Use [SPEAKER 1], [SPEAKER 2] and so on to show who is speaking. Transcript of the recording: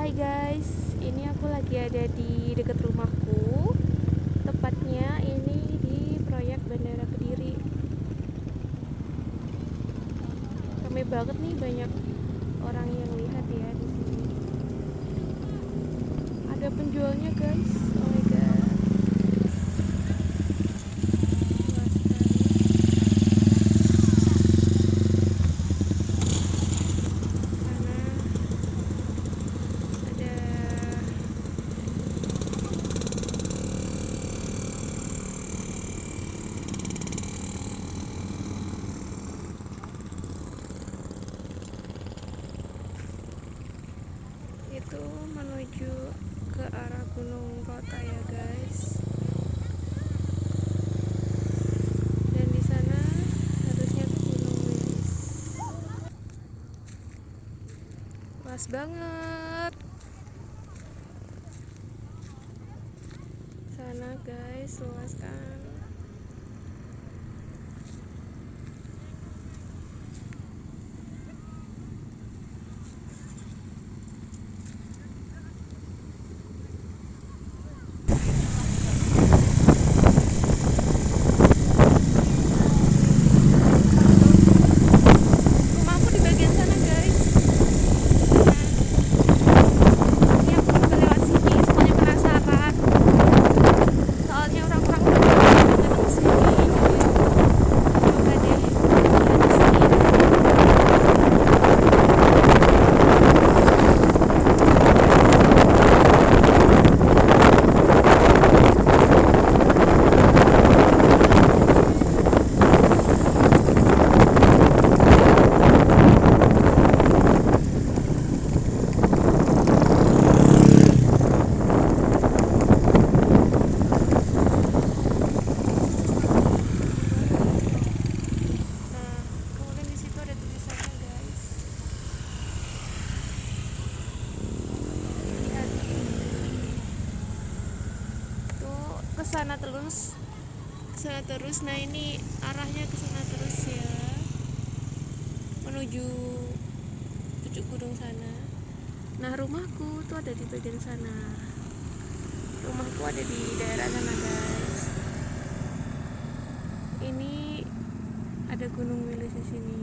[SPEAKER 1] Hai guys, ini aku lagi ada di dekat rumahku. Tepatnya ini di proyek Bandara Kediri. Ramai banget nih, banyak orang yang lihat ya di sini. Ada penjualnya guys. Oh my god. Luas sekali. Itu menuju ke arah gunung kota ya guys, dan di sana harusnya tuh gunung Wilis. Luas banget sana guys, luas kan. Rumahku di bagian sana guys. Ini aku coba lewat sini, soalnya penasaran. Soalnya orang-orang udah pada datang ke sini. Coba deh lihat di sini. Nah, kemudian di situ ada tulisannya guys. Lihat. Tuh ke sana terus. Ke sana terus. Nah, ini arahnya ke sana terus ya. Menuju pucuk gunung sana. Nah, rumahku tuh ada di bagian sana. Rumahku ada di daerah sana guys. Ini ada gunung Wilis di sini.